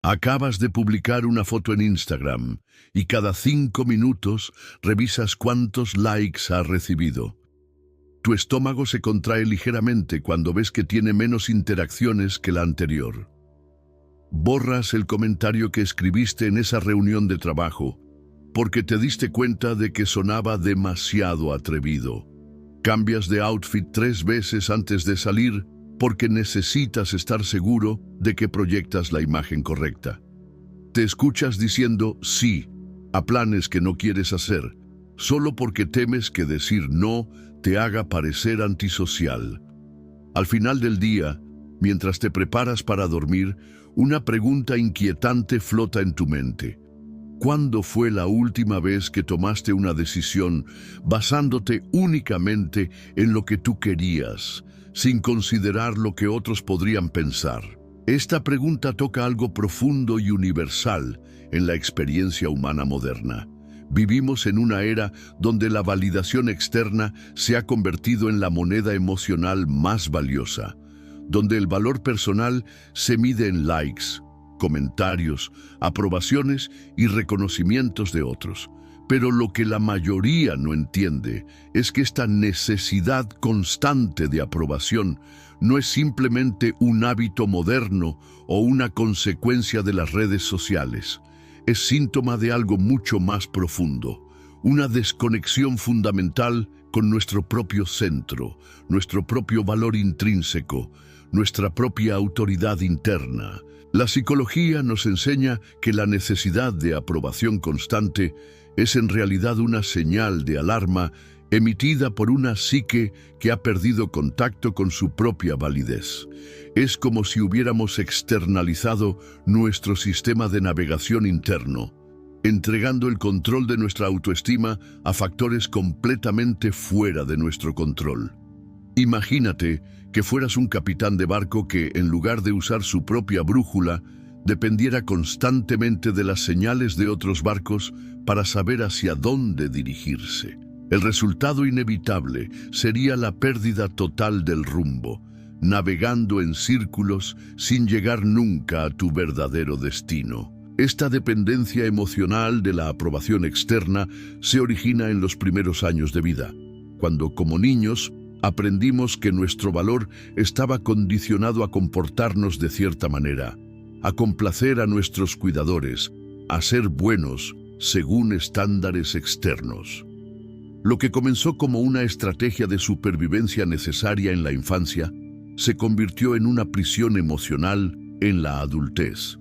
Acabas de publicar una foto en Instagram y cada 5 minutos revisas cuántos likes has recibido. Tu estómago se contrae ligeramente cuando ves que tiene menos interacciones que la anterior. Borras el comentario que escribiste en esa reunión de trabajo porque te diste cuenta de que sonaba demasiado atrevido. Cambias de outfit 3 veces antes de salir porque necesitas estar seguro de que proyectas la imagen correcta. Te escuchas diciendo sí a planes que no quieres hacer, solo porque temes que decir no te haga parecer antisocial. Al final del día, mientras te preparas para dormir, una pregunta inquietante flota en tu mente. ¿Cuándo fue la última vez que tomaste una decisión basándote únicamente en lo que tú querías, sin considerar lo que otros podrían pensar? Esta pregunta toca algo profundo y universal en la experiencia humana moderna. Vivimos en una era donde la validación externa se ha convertido en la moneda emocional más valiosa, donde el valor personal se mide en likes, comentarios, aprobaciones y reconocimientos de otros. Pero lo que la mayoría no entiende es que esta necesidad constante de aprobación no es simplemente un hábito moderno o una consecuencia de las redes sociales. Es síntoma de algo mucho más profundo, una desconexión fundamental con nuestro propio centro, nuestro propio valor intrínseco, nuestra propia autoridad interna. La psicología nos enseña que la necesidad de aprobación constante es en realidad una señal de alarma emitida por una psique que ha perdido contacto con su propia validez. Es como si hubiéramos externalizado nuestro sistema de navegación interno, entregando el control de nuestra autoestima a factores completamente fuera de nuestro control. Imagínate que fueras un capitán de barco que, en lugar de usar su propia brújula, dependiera constantemente de las señales de otros barcos para saber hacia dónde dirigirse. El resultado inevitable sería la pérdida total del rumbo, navegando en círculos sin llegar nunca a tu verdadero destino. Esta dependencia emocional de la aprobación externa se origina en los primeros años de vida, cuando como niños aprendimos que nuestro valor estaba condicionado a comportarnos de cierta manera, a complacer a nuestros cuidadores, a ser buenos según estándares externos. Lo que comenzó como una estrategia de supervivencia necesaria en la infancia se convirtió en una prisión emocional en la adultez.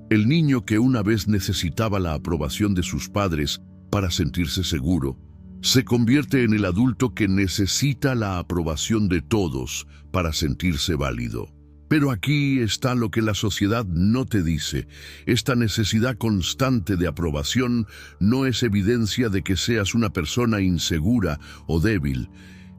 El niño que una vez necesitaba la aprobación de sus padres para sentirse seguro, se convierte en el adulto que necesita la aprobación de todos para sentirse válido. Pero aquí está lo que la sociedad no te dice. Esta necesidad constante de aprobación no es evidencia de que seas una persona insegura o débil.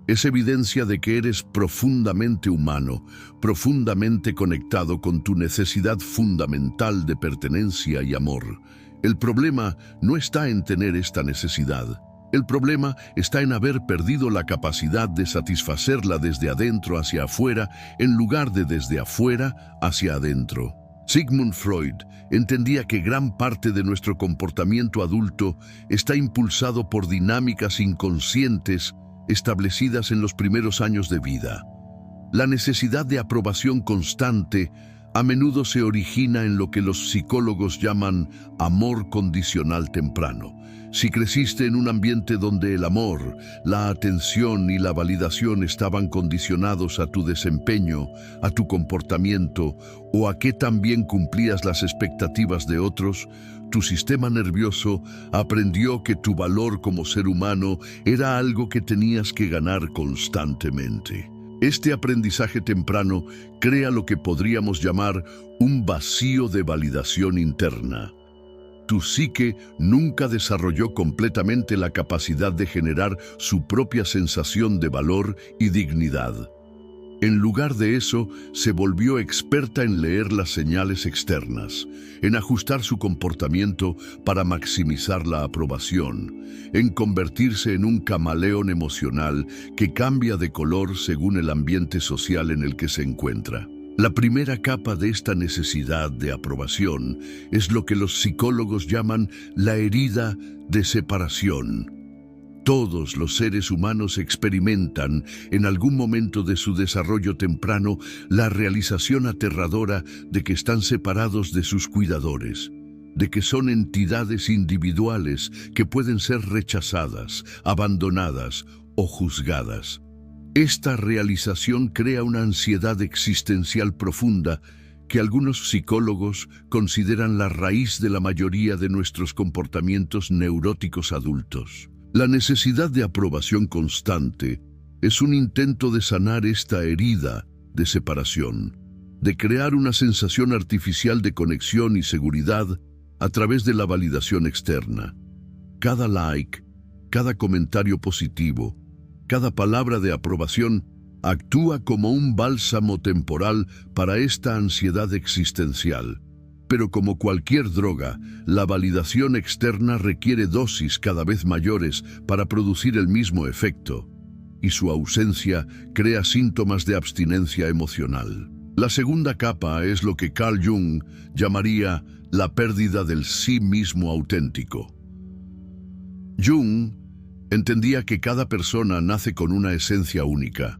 Es evidencia de que eres profundamente humano, profundamente conectado con tu necesidad fundamental de pertenencia y amor. El problema no está en tener esta necesidad. El problema está en haber perdido la capacidad de satisfacerla desde adentro hacia afuera en lugar de desde afuera hacia adentro. Sigmund Freud entendía que gran parte de nuestro comportamiento adulto está impulsado por dinámicas inconscientes establecidas en los primeros años de vida. La necesidad de aprobación constante a menudo se origina en lo que los psicólogos llaman amor condicional temprano. Si creciste en un ambiente donde el amor, la atención y la validación estaban condicionados a tu desempeño, a tu comportamiento o a que también cumplías las expectativas de otros, tu sistema nervioso aprendió que tu valor como ser humano era algo que tenías que ganar constantemente. Este aprendizaje temprano crea lo que podríamos llamar un vacío de validación interna. Tu psique nunca desarrolló completamente la capacidad de generar su propia sensación de valor y dignidad. En lugar de eso, se volvió experta en leer las señales externas, en ajustar su comportamiento para maximizar la aprobación, en convertirse en un camaleón emocional que cambia de color según el ambiente social en el que se encuentra. La primera capa de esta necesidad de aprobación es lo que los psicólogos llaman la herida de separación. Todos los seres humanos experimentan, en algún momento de su desarrollo temprano, la realización aterradora de que están separados de sus cuidadores, de que son entidades individuales que pueden ser rechazadas, abandonadas o juzgadas. Esta realización crea una ansiedad existencial profunda que algunos psicólogos consideran la raíz de la mayoría de nuestros comportamientos neuróticos adultos. La necesidad de aprobación constante es un intento de sanar esta herida de separación, de crear una sensación artificial de conexión y seguridad a través de la validación externa. Cada like, cada comentario positivo, cada palabra de aprobación actúa como un bálsamo temporal para esta ansiedad existencial. Pero como cualquier droga, la validación externa requiere dosis cada vez mayores para producir el mismo efecto, y su ausencia crea síntomas de abstinencia emocional. La segunda capa es lo que Carl Jung llamaría la pérdida del sí mismo auténtico. Jung entendía que cada persona nace con una esencia única,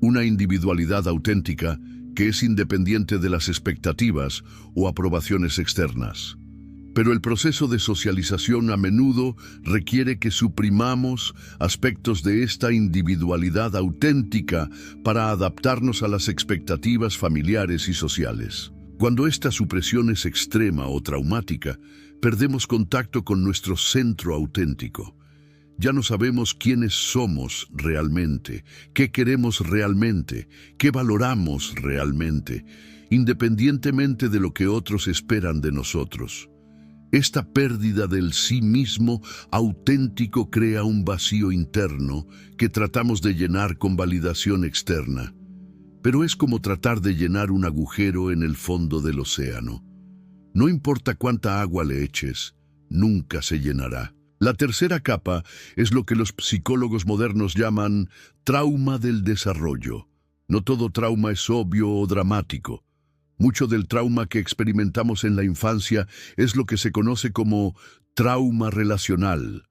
una individualidad auténtica que es independiente de las expectativas o aprobaciones externas. Pero el proceso de socialización a menudo requiere que suprimamos aspectos de esta individualidad auténtica para adaptarnos a las expectativas familiares y sociales. Cuando esta supresión es extrema o traumática, perdemos contacto con nuestro centro auténtico. Ya no sabemos quiénes somos realmente, qué queremos realmente, qué valoramos realmente, independientemente de lo que otros esperan de nosotros. Esta pérdida del sí mismo auténtico crea un vacío interno que tratamos de llenar con validación externa. Pero es como tratar de llenar un agujero en el fondo del océano. No importa cuánta agua le eches, nunca se llenará. La tercera capa es lo que los psicólogos modernos llaman trauma del desarrollo. No todo trauma es obvio o dramático. Mucho del trauma que experimentamos en la infancia es lo que se conoce como trauma relacional.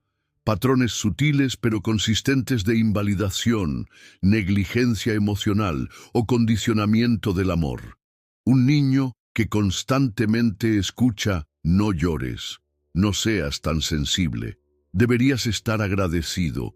Patrones sutiles pero consistentes de invalidación, negligencia emocional o condicionamiento del amor. Un niño que constantemente escucha "no llores", "no seas tan sensible", "deberías estar agradecido"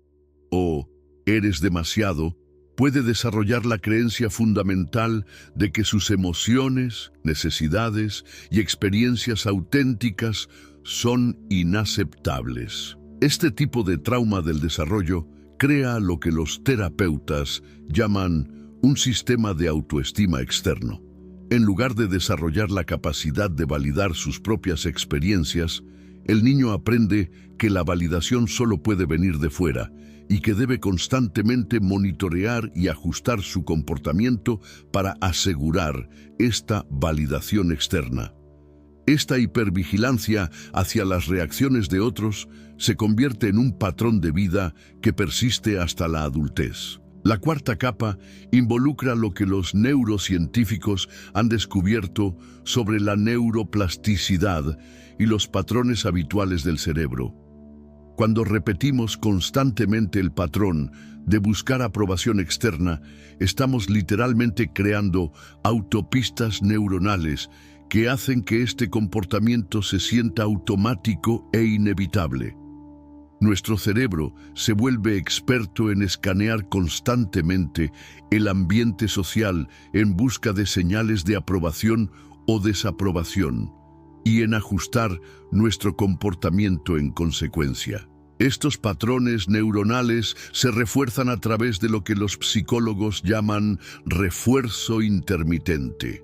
o "eres demasiado", puede desarrollar la creencia fundamental de que sus emociones, necesidades y experiencias auténticas son inaceptables. Este tipo de trauma del desarrollo crea lo que los terapeutas llaman un sistema de autoestima externo. En lugar de desarrollar la capacidad de validar sus propias experiencias, el niño aprende que la validación solo puede venir de fuera y que debe constantemente monitorear y ajustar su comportamiento para asegurar esta validación externa. Esta hipervigilancia hacia las reacciones de otros se convierte en un patrón de vida que persiste hasta la adultez. La cuarta capa involucra lo que los neurocientíficos han descubierto sobre la neuroplasticidad y los patrones habituales del cerebro. Cuando repetimos constantemente el patrón de buscar aprobación externa, estamos literalmente creando autopistas neuronales que hacen que este comportamiento se sienta automático e inevitable. Nuestro cerebro se vuelve experto en escanear constantemente el ambiente social en busca de señales de aprobación o desaprobación y en ajustar nuestro comportamiento en consecuencia. Estos patrones neuronales se refuerzan a través de lo que los psicólogos llaman refuerzo intermitente.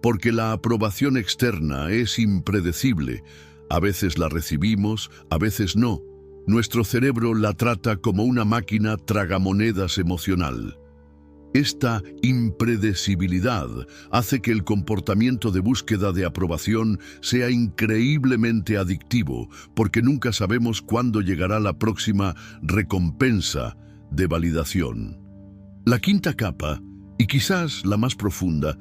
Porque la aprobación externa es impredecible, a veces la recibimos, a veces no. Nuestro cerebro la trata como una máquina tragamonedas emocional. Esta impredecibilidad hace que el comportamiento de búsqueda de aprobación sea increíblemente adictivo, porque nunca sabemos cuándo llegará la próxima recompensa de validación. La quinta capa, y quizás la más profunda,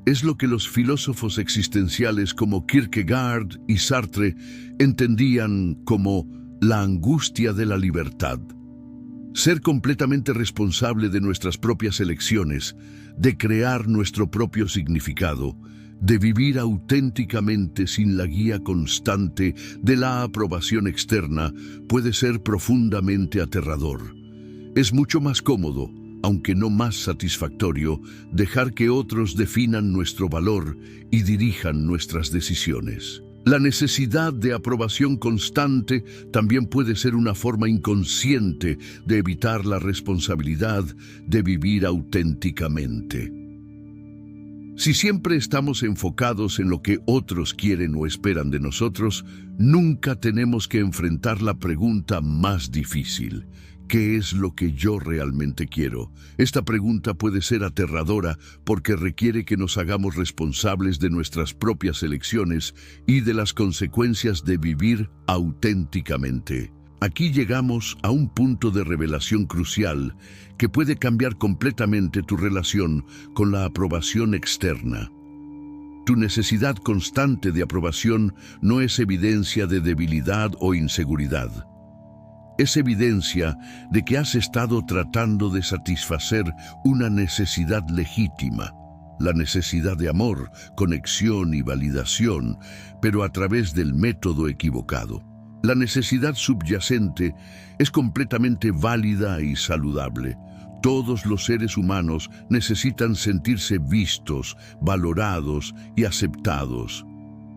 Es lo que los filósofos existenciales como Kierkegaard y Sartre entendían como la angustia de la libertad. Ser completamente responsable de nuestras propias elecciones, de crear nuestro propio significado, de vivir auténticamente sin la guía constante de la aprobación externa, puede ser profundamente aterrador. Es mucho más cómodo, aunque no más satisfactorio, dejar que otros definan nuestro valor y dirijan nuestras decisiones. La necesidad de aprobación constante también puede ser una forma inconsciente de evitar la responsabilidad de vivir auténticamente. Si siempre estamos enfocados en lo que otros quieren o esperan de nosotros, nunca tenemos que enfrentar la pregunta más difícil: ¿qué es lo que yo realmente quiero? Esta pregunta puede ser aterradora porque requiere que nos hagamos responsables de nuestras propias elecciones y de las consecuencias de vivir auténticamente. Aquí llegamos a un punto de revelación crucial que puede cambiar completamente tu relación con la aprobación externa. Tu necesidad constante de aprobación no es evidencia de debilidad o inseguridad. Es evidencia de que has estado tratando de satisfacer una necesidad legítima, la necesidad de amor, conexión y validación, pero a través del método equivocado. La necesidad subyacente es completamente válida y saludable. Todos los seres humanos necesitan sentirse vistos, valorados y aceptados.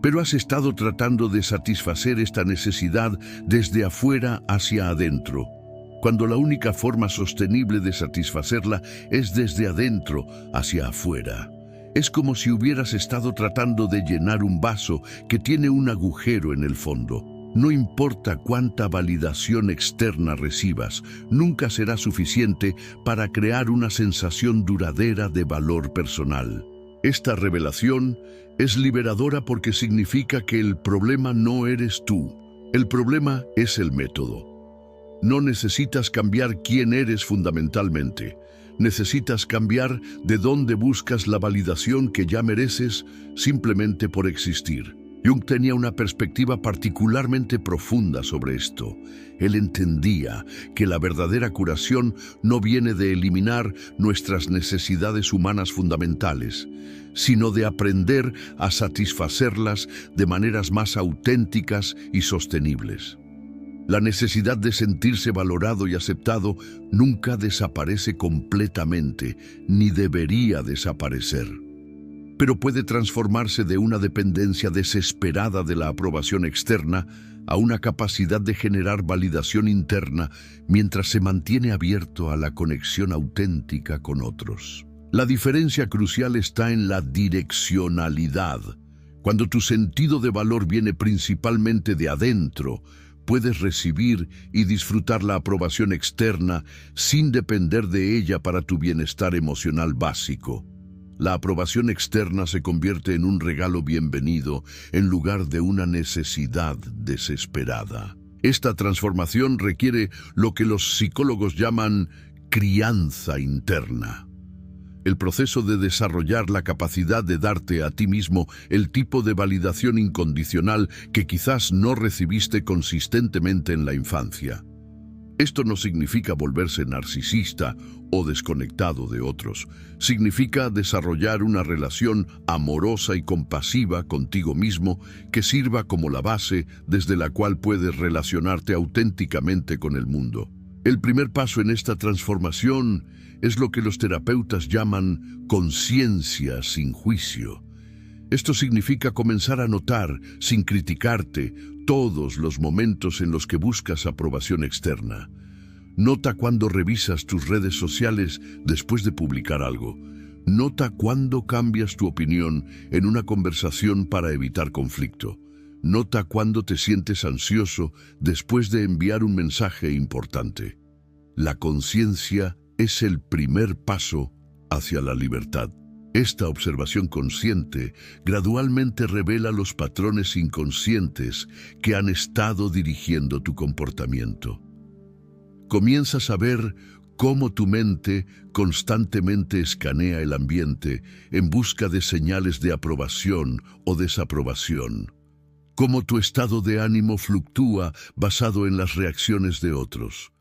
Pero has estado tratando de satisfacer esta necesidad desde afuera hacia adentro, cuando la única forma sostenible de satisfacerla es desde adentro hacia afuera. Es como si hubieras estado tratando de llenar un vaso que tiene un agujero en el fondo. No importa cuánta validación externa recibas, nunca será suficiente para crear una sensación duradera de valor personal. Esta revelación es liberadora porque significa que el problema no eres tú. El problema es el método. No necesitas cambiar quién eres fundamentalmente. Necesitas cambiar de dónde buscas la validación que ya mereces simplemente por existir. Jung tenía una perspectiva particularmente profunda sobre esto. Él entendía que la verdadera curación no viene de eliminar nuestras necesidades humanas fundamentales, sino de aprender a satisfacerlas de maneras más auténticas y sostenibles. La necesidad de sentirse valorado y aceptado nunca desaparece completamente, ni debería desaparecer. Pero puede transformarse de una dependencia desesperada de la aprobación externa a una capacidad de generar validación interna mientras se mantiene abierto a la conexión auténtica con otros. La diferencia crucial está en la direccionalidad. Cuando tu sentido de valor viene principalmente de adentro, puedes recibir y disfrutar la aprobación externa sin depender de ella para tu bienestar emocional básico. La aprobación externa se convierte en un regalo bienvenido en lugar de una necesidad desesperada. Esta transformación requiere lo que los psicólogos llaman crianza interna. El proceso de desarrollar la capacidad de darte a ti mismo el tipo de validación incondicional que quizás no recibiste consistentemente en la infancia. Esto no significa volverse narcisista o desconectado de otros. Significa desarrollar una relación amorosa y compasiva contigo mismo que sirva como la base desde la cual puedes relacionarte auténticamente con el mundo. El primer paso en esta transformación es lo que los terapeutas llaman conciencia sin juicio. Esto significa comenzar a notar, sin criticarte, todos los momentos en los que buscas aprobación externa. Nota cuando revisas tus redes sociales después de publicar algo. Nota cuando cambias tu opinión en una conversación para evitar conflicto. Nota cuando te sientes ansioso después de enviar un mensaje importante. La conciencia es el primer paso hacia la libertad. Esta observación consciente gradualmente revela los patrones inconscientes que han estado dirigiendo tu comportamiento. Comienzas a ver Cómo tu mente constantemente escanea el ambiente en busca de señales de aprobación o desaprobación. Cómo tu estado de ánimo fluctúa basado en las reacciones de otros.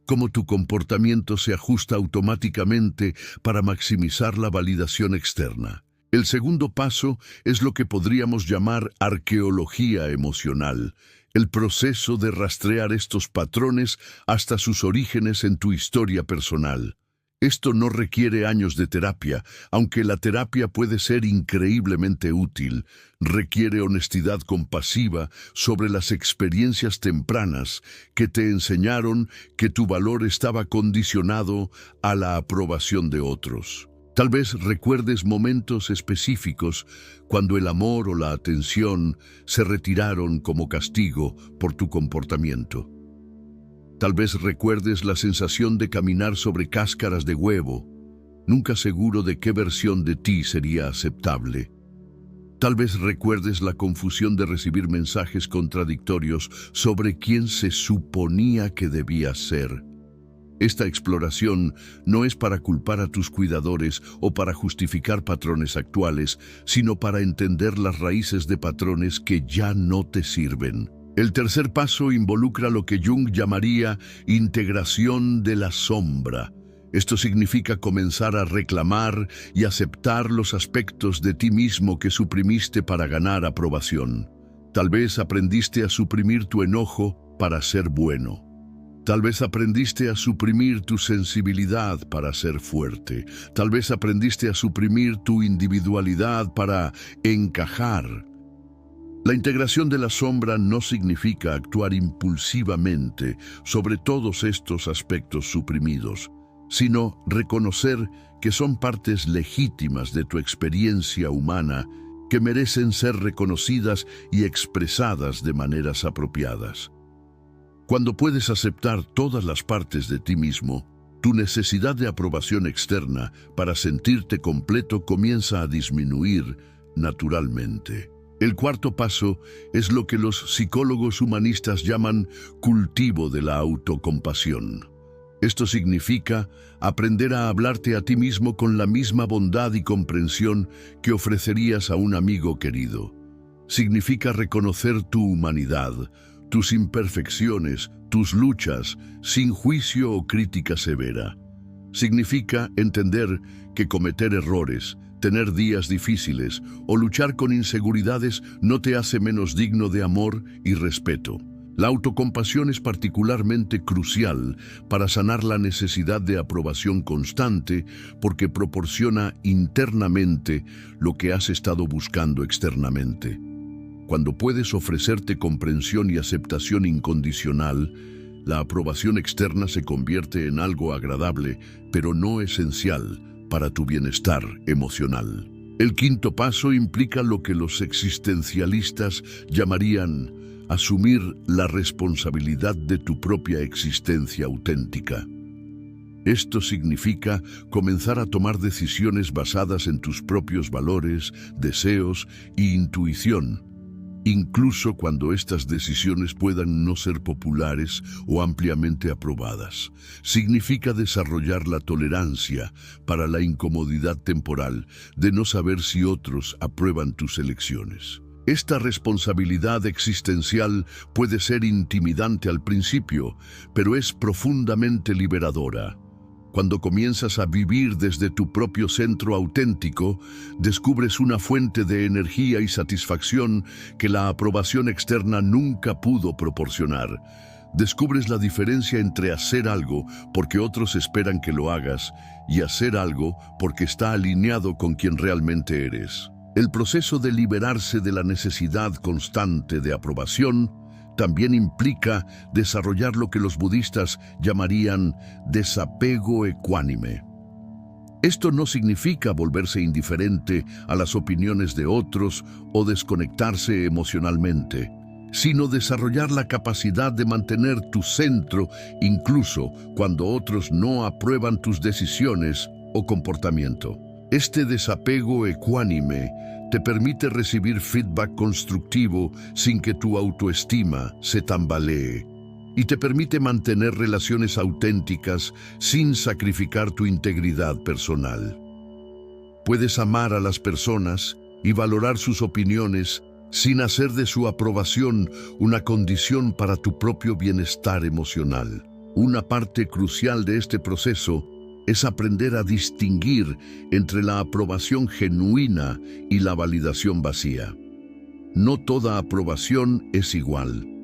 Cómo tu comportamiento se ajusta automáticamente para maximizar la validación externa. El segundo paso es lo que podríamos llamar arqueología emocional, el proceso de rastrear estos patrones hasta sus orígenes en tu historia personal. Esto no requiere años de terapia, aunque la terapia puede ser increíblemente útil. Requiere honestidad compasiva sobre las experiencias tempranas que te enseñaron que tu valor estaba condicionado a la aprobación de otros. Tal vez recuerdes momentos específicos cuando el amor o la atención se retiraron como castigo por tu comportamiento. Tal vez recuerdes la sensación de caminar sobre cáscaras de huevo, nunca seguro de qué versión de ti sería aceptable. Tal vez recuerdes la confusión de recibir mensajes contradictorios sobre quién se suponía que debías ser. Esta exploración no es para culpar a tus cuidadores o para justificar patrones actuales, sino para entender las raíces de patrones que ya no te sirven. El tercer paso involucra lo que Jung llamaría integración de la sombra. Esto significa comenzar a reclamar y aceptar los aspectos de ti mismo que suprimiste para ganar aprobación. Tal vez aprendiste a suprimir tu enojo para ser bueno. Tal vez aprendiste a suprimir tu sensibilidad para ser fuerte. Tal vez aprendiste a suprimir tu individualidad para encajar. La integración de la sombra no significa actuar impulsivamente sobre todos estos aspectos suprimidos, sino reconocer que son partes legítimas de tu experiencia humana que merecen ser reconocidas y expresadas de maneras apropiadas. Cuando puedes aceptar todas las partes de ti mismo, tu necesidad de aprobación externa para sentirte completo comienza a disminuir naturalmente. El cuarto paso es lo que los psicólogos humanistas llaman cultivo de la autocompasión. Esto significa aprender a hablarte a ti mismo con la misma bondad y comprensión que ofrecerías a un amigo querido. Significa reconocer tu humanidad, tus imperfecciones, tus luchas, sin juicio o crítica severa. Significa entender que cometer errores, tener días difíciles o luchar con inseguridades no te hace menos digno de amor y respeto. La autocompasión es particularmente crucial para sanar la necesidad de aprobación constante porque proporciona internamente lo que has estado buscando externamente. Cuando puedes ofrecerte comprensión y aceptación incondicional, la aprobación externa se convierte en algo agradable, pero no esencial para tu bienestar emocional. El quinto paso implica lo que los existencialistas llamarían asumir la responsabilidad de tu propia existencia auténtica. Esto significa comenzar a tomar decisiones basadas en tus propios valores, deseos e intuición, incluso cuando estas decisiones puedan no ser populares o ampliamente aprobadas. Significa desarrollar la tolerancia para la incomodidad temporal de no saber si otros aprueban tus elecciones. Esta responsabilidad existencial puede ser intimidante al principio, pero es profundamente liberadora. Cuando comienzas a vivir desde tu propio centro auténtico, descubres una fuente de energía y satisfacción que la aprobación externa nunca pudo proporcionar. Descubres la diferencia entre hacer algo porque otros esperan que lo hagas y hacer algo porque está alineado con quien realmente eres. El proceso de liberarse de la necesidad constante de aprobación también implica desarrollar lo que los budistas llamarían desapego ecuánime. Esto no significa volverse indiferente a las opiniones de otros o desconectarse emocionalmente, sino desarrollar la capacidad de mantener tu centro incluso cuando otros no aprueban tus decisiones o comportamiento. Este desapego ecuánime te permite recibir feedback constructivo sin que tu autoestima se tambalee. y te permite mantener relaciones auténticas sin sacrificar tu integridad personal. Puedes amar a las personas y valorar sus opiniones sin hacer de su aprobación una condición para tu propio bienestar emocional. Una parte crucial de este proceso es aprender a distinguir entre la aprobación genuina y la validación vacía. No toda aprobación es igual.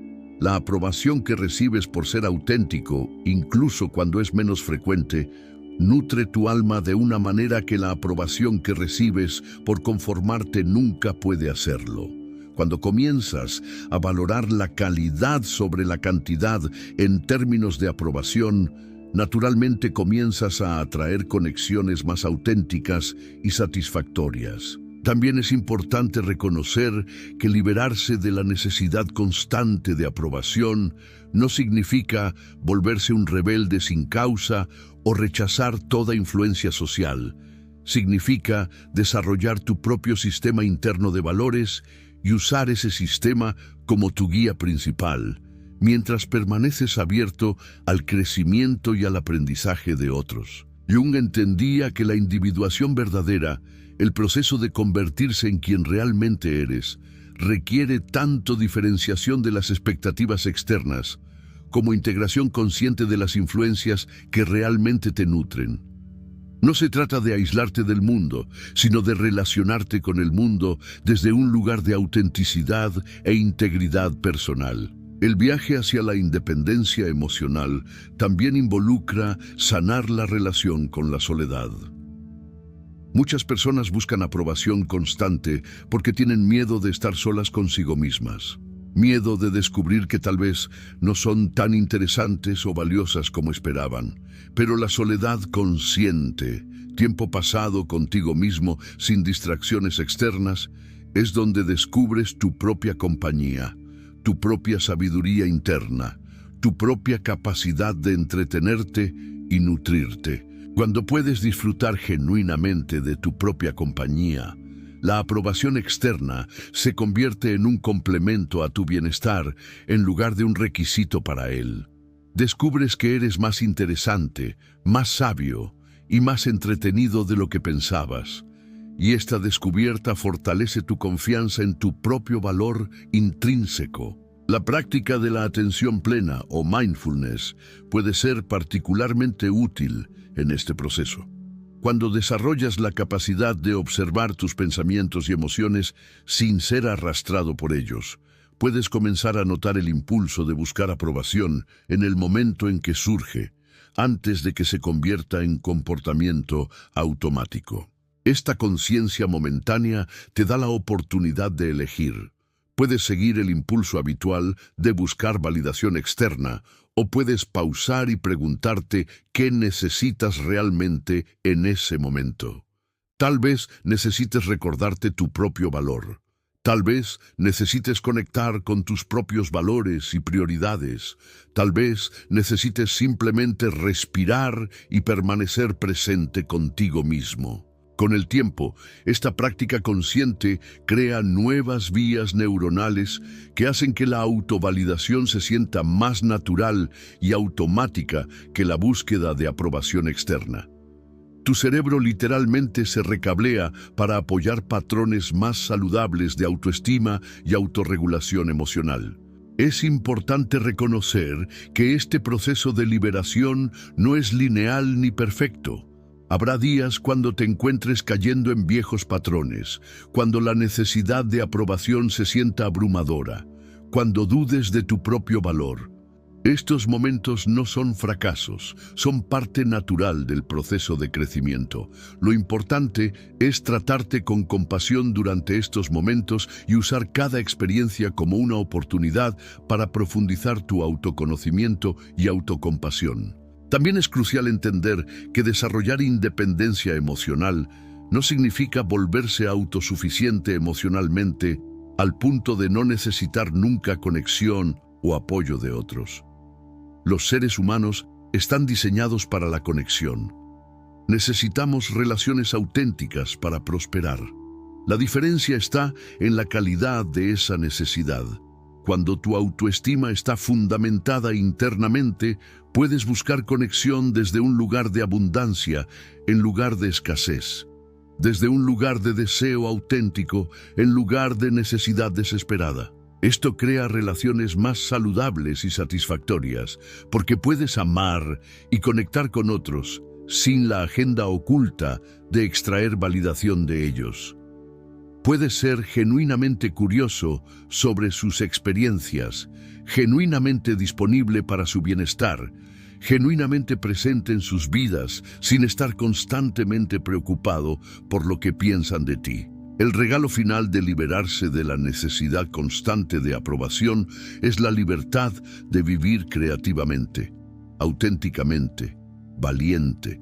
La aprobación que recibes por ser auténtico, incluso cuando es menos frecuente, nutre tu alma de una manera que la aprobación que recibes por conformarte nunca puede hacerlo. Cuando comienzas a valorar la calidad sobre la cantidad en términos de aprobación, naturalmente comienzas a atraer conexiones más auténticas y satisfactorias. También es importante reconocer que liberarse de la necesidad constante de aprobación no significa volverse un rebelde sin causa o rechazar toda influencia social. Significa desarrollar tu propio sistema interno de valores y usar ese sistema como tu guía principal, mientras permaneces abierto al crecimiento y al aprendizaje de otros. Jung entendía que la individuación verdadera, el proceso de convertirse en quien realmente eres, requiere tanto diferenciación de las expectativas externas como integración consciente de las influencias que realmente te nutren. No se trata de aislarte del mundo, sino de relacionarte con el mundo desde un lugar de autenticidad e integridad personal. El viaje hacia la independencia emocional también involucra sanar la relación con la soledad. Muchas personas buscan aprobación constante porque tienen miedo de estar solas consigo mismas. Miedo de descubrir que tal vez no son tan interesantes o valiosas como esperaban. Pero la soledad consciente, tiempo pasado contigo mismo sin distracciones externas, es donde descubres tu propia compañía, tu propia sabiduría interna, tu propia capacidad de entretenerte y nutrirte. Cuando puedes disfrutar genuinamente de tu propia compañía, la aprobación externa se convierte en un complemento a tu bienestar en lugar de un requisito para él. Descubres que eres más interesante, más sabio y más entretenido de lo que pensabas. Y esta descubierta fortalece tu confianza en tu propio valor intrínseco. La práctica de la atención plena o mindfulness puede ser particularmente útil en este proceso. Cuando desarrollas la capacidad de observar tus pensamientos y emociones sin ser arrastrado por ellos, puedes comenzar a notar el impulso de buscar aprobación en el momento en que surge, antes de que se convierta en comportamiento automático. Esta conciencia momentánea te da la oportunidad de elegir. Puedes seguir el impulso habitual de buscar validación externa, o puedes pausar y preguntarte qué necesitas realmente en ese momento. Tal vez necesites recordarte tu propio valor. Tal vez necesites conectar con tus propios valores y prioridades. Tal vez necesites simplemente respirar y permanecer presente contigo mismo. Con el tiempo, esta práctica consciente crea nuevas vías neuronales que hacen que la autovalidación se sienta más natural y automática que la búsqueda de aprobación externa. Tu cerebro literalmente se recablea para apoyar patrones más saludables de autoestima y autorregulación emocional. Es importante reconocer que este proceso de liberación no es lineal ni perfecto. Habrá días cuando te encuentres cayendo en viejos patrones, cuando la necesidad de aprobación se sienta abrumadora, cuando dudes de tu propio valor. Estos momentos no son fracasos, son parte natural del proceso de crecimiento. Lo importante es tratarte con compasión durante estos momentos y usar cada experiencia como una oportunidad para profundizar tu autoconocimiento y autocompasión. También es crucial entender que desarrollar independencia emocional no significa volverse autosuficiente emocionalmente al punto de no necesitar nunca conexión o apoyo de otros. Los seres humanos están diseñados para la conexión. Necesitamos relaciones auténticas para prosperar. La diferencia está en la calidad de esa necesidad. Cuando tu autoestima está fundamentada internamente, puedes buscar conexión desde un lugar de abundancia en lugar de escasez, desde un lugar de deseo auténtico en lugar de necesidad desesperada. Esto crea relaciones más saludables y satisfactorias, porque puedes amar y conectar con otros sin la agenda oculta de extraer validación de ellos. Puedes ser genuinamente curioso sobre sus experiencias, genuinamente disponible para su bienestar, genuinamente presente en sus vidas, sin estar constantemente preocupado por lo que piensan de ti. El regalo final de liberarse de la necesidad constante de aprobación es la libertad de vivir creativamente, auténticamente, valiente.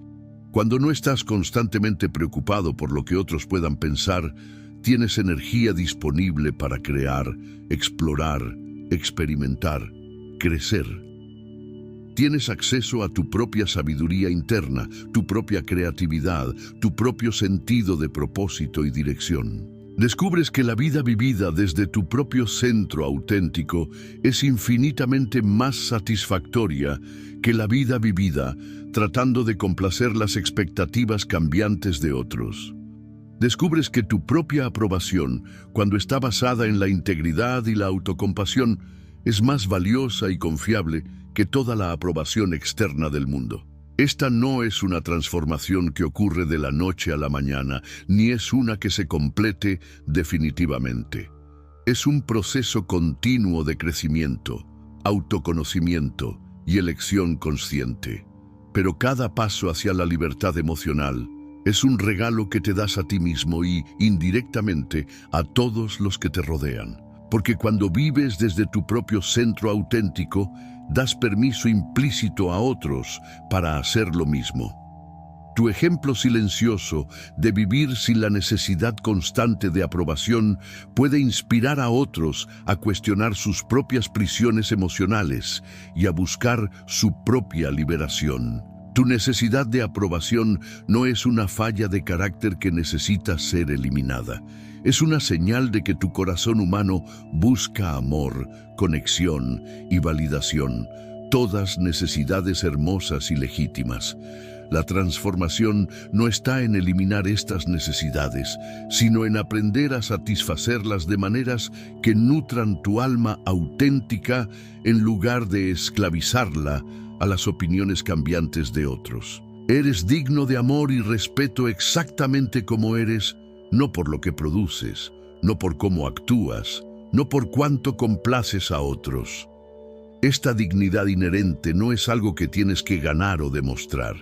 Cuando no estás constantemente preocupado por lo que otros puedan pensar, tienes energía disponible para crear, explorar, experimentar, crecer. Tienes acceso a tu propia sabiduría interna, tu propia creatividad, tu propio sentido de propósito y dirección. Descubres que la vida vivida desde tu propio centro auténtico es infinitamente más satisfactoria que la vida vivida tratando de complacer las expectativas cambiantes de otros. Descubres que tu propia aprobación, cuando está basada en la integridad y la autocompasión, es más valiosa y confiable que toda la aprobación externa del mundo. Esta no es una transformación que ocurre de la noche a la mañana, ni es una que se complete definitivamente. Es un proceso continuo de crecimiento, autoconocimiento y elección consciente. Pero cada paso hacia la libertad emocional es un regalo que te das a ti mismo y, indirectamente, a todos los que te rodean. Porque cuando vives desde tu propio centro auténtico, das permiso implícito a otros para hacer lo mismo. Tu ejemplo silencioso de vivir sin la necesidad constante de aprobación puede inspirar a otros a cuestionar sus propias prisiones emocionales y a buscar su propia liberación. Tu necesidad de aprobación no es una falla de carácter que necesita ser eliminada. Es una señal de que tu corazón humano busca amor, conexión y validación, todas necesidades hermosas y legítimas. La transformación no está en eliminar estas necesidades, sino en aprender a satisfacerlas de maneras que nutran tu alma auténtica en lugar de esclavizarla a las opiniones cambiantes de otros. Eres digno de amor y respeto exactamente como eres, no por lo que produces, no por cómo actúas, no por cuánto complaces a otros. Esta dignidad inherente no es algo que tienes que ganar o demostrar.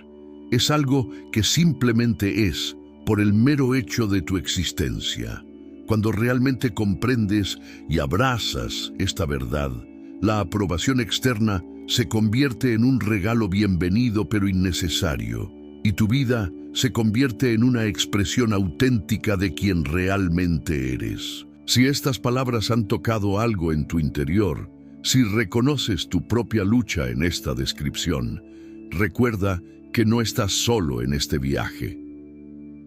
Es algo que simplemente es por el mero hecho de tu existencia. Cuando realmente comprendes y abrazas esta verdad, la aprobación externa se convierte en un regalo bienvenido pero innecesario, y tu vida se convierte en una expresión auténtica de quien realmente eres. Si estas palabras han tocado algo en tu interior, si reconoces tu propia lucha en esta descripción, recuerda que no estás solo en este viaje.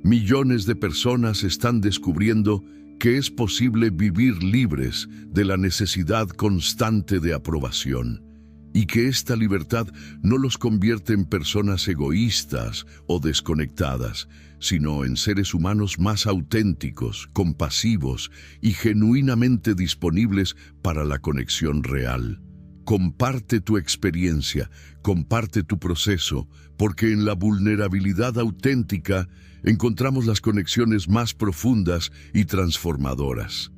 Millones de personas están descubriendo que es posible vivir libres de la necesidad constante de aprobación, y que esta libertad no los convierte en personas egoístas o desconectadas, sino en seres humanos más auténticos, compasivos y genuinamente disponibles para la conexión real. Comparte tu experiencia, comparte tu proceso, porque en la vulnerabilidad auténtica encontramos las conexiones más profundas y transformadoras.